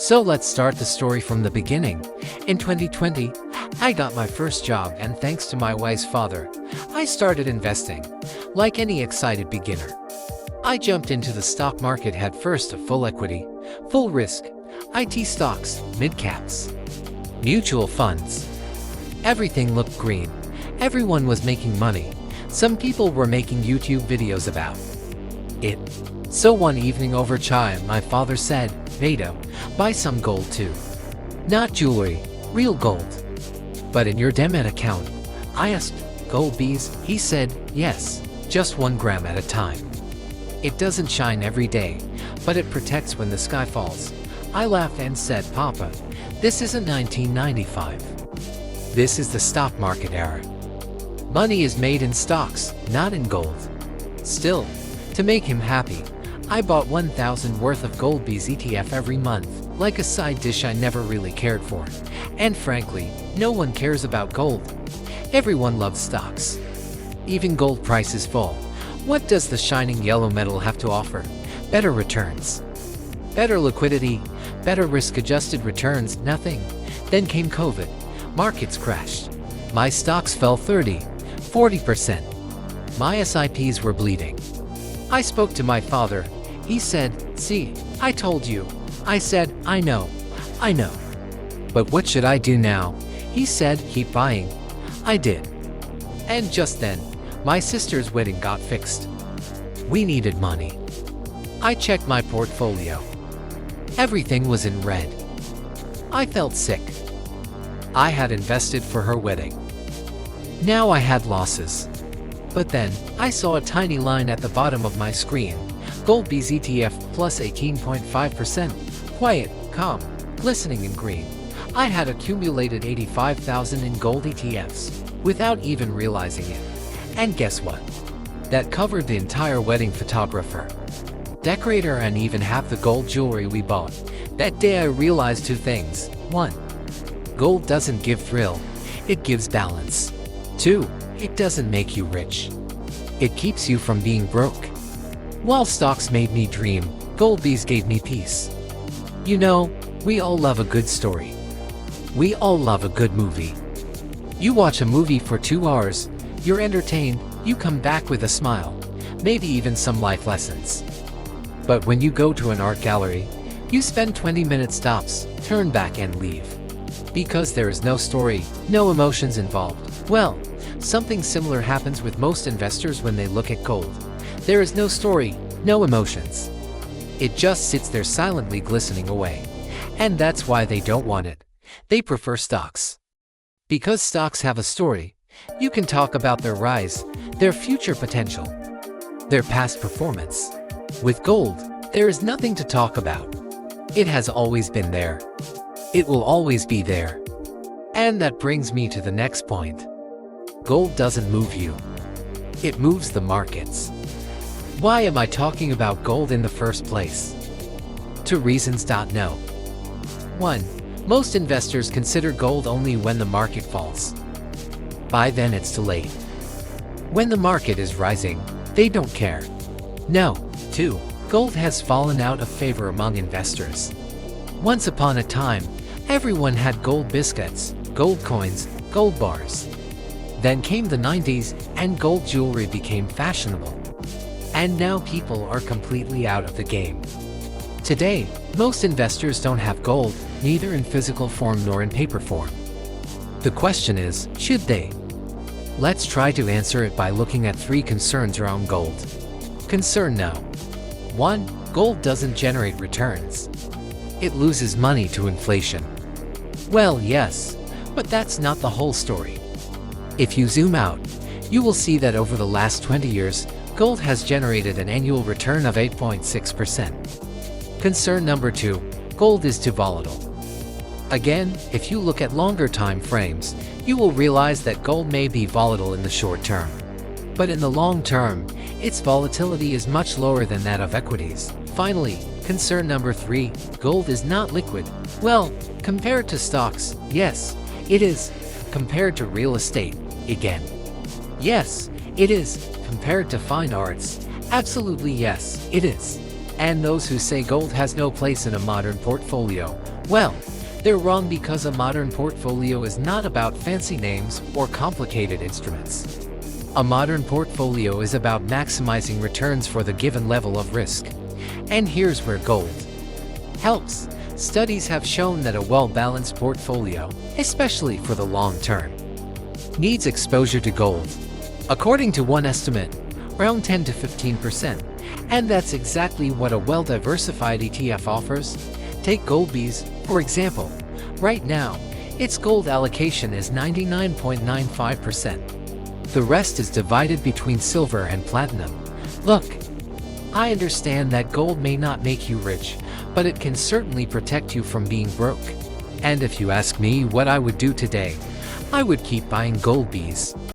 So let's start the story from the beginning. In 2020, I got my first job, and thanks to my wise father, I started investing. Like any excited beginner, I jumped into the stock market head first, full equity, full risk, IT stocks, mid-caps, mutual funds. Everything looked green. Everyone was making money. Some people were making YouTube videos about it. So one evening over chai, my father said, "Vado, buy some gold too. Not jewelry, real gold." "But in your demat account?" I asked. "Gold bees?" He said, "Yes, just 1 gram at a time. It doesn't shine every day, but it protects when the sky falls." I laughed and said, "Papa, this isn't 1995. This is the stock market era. Money is made in stocks, not in gold." Still, to make him happy, I bought 1,000 worth of Gold Bees ETF every month, like a side dish I never really cared for. And frankly, no one cares about gold. Everyone loves stocks. Even gold prices fall. What does the shining yellow metal have to offer? Better returns, better liquidity, better risk-adjusted returns, nothing. Then came COVID. Markets crashed. My stocks fell 30–40%. My SIPs were bleeding. I spoke to my father. He said, "See, I told you." I said, I know. But what should I do now?" He said, "Keep buying." I did. And just then, my sister's wedding got fixed. We needed money. I checked my portfolio. Everything was in red. I felt sick. I had invested for her wedding. Now I had losses. But then, I saw a tiny line at the bottom of my screen. Gold Bees ETF plus 18.5%. Quiet, calm, glistening in green. I had accumulated 85,000 in gold ETFs, without even realizing it. And guess what? That covered the entire wedding photographer, decorator, and even half the gold jewelry we bought. That day I realized 2 things. 1. Gold doesn't give thrill, it gives balance. 2. It doesn't make you rich. It keeps you from being broke. While stocks made me dream, Gold Bees gave me peace. You know, we all love a good story. We all love a good movie. You watch a movie for 2 hours, you're entertained, you come back with a smile, maybe even some life lessons. But when you go to an art gallery, you spend 20 minutes tops, turn back and leave. Because there is no story, no emotions involved. Well, something similar happens with most investors when they look at gold. There is no story, no emotions. It just sits there silently glistening away. And that's why they don't want it. They prefer stocks. Because stocks have a story, you can talk about their rise, their future potential, their past performance. With gold, there is nothing to talk about. It has always been there. It will always be there. And that brings me to the next point. Gold doesn't move you. It moves the markets. Why am I talking about gold in the first place? 2 reasons. No. 1. Most investors consider gold only when the market falls. By then it's too late. When the market is rising, they don't care. No. 2. Gold has fallen out of favor among investors. Once upon a time, everyone had gold biscuits, gold coins, gold bars. Then came the 90s, and gold jewelry became fashionable. And now people are completely out of the game. Today, most investors don't have gold, neither in physical form nor in paper form. The question is, should they? Let's try to answer it by looking at 3 concerns around gold. Concern No. 1. Gold doesn't generate returns. It loses money to inflation. Well, yes, but that's not the whole story. If you zoom out, you will see that over the last 20 years, gold has generated an annual return of 8.6%. Concern number 2. Gold is too volatile. Again, if you look at longer time frames, you will realize that gold may be volatile in the short term. But in the long term, its volatility is much lower than that of equities. Finally, concern number 3. Gold is not liquid. Well, compared to stocks, yes, it is. Compared to real estate, again, yes, it is. Compared to fine arts, absolutely yes, it is. And those who say gold has no place in a modern portfolio, well, they're wrong, because a modern portfolio is not about fancy names or complicated instruments. A modern portfolio is about maximizing returns for the given level of risk. And here's where gold helps. Studies have shown that a well-balanced portfolio, especially for the long term, needs exposure to gold. According to one estimate, around 10 to 15%. And that's exactly what a well-diversified ETF offers. Take Goldbees, for example. Right now, its gold allocation is 99.95%. The rest is divided between silver and platinum. Look, I understand that gold may not make you rich, but it can certainly protect you from being broke. And if you ask me what I would do today, I would keep buying Goldbees.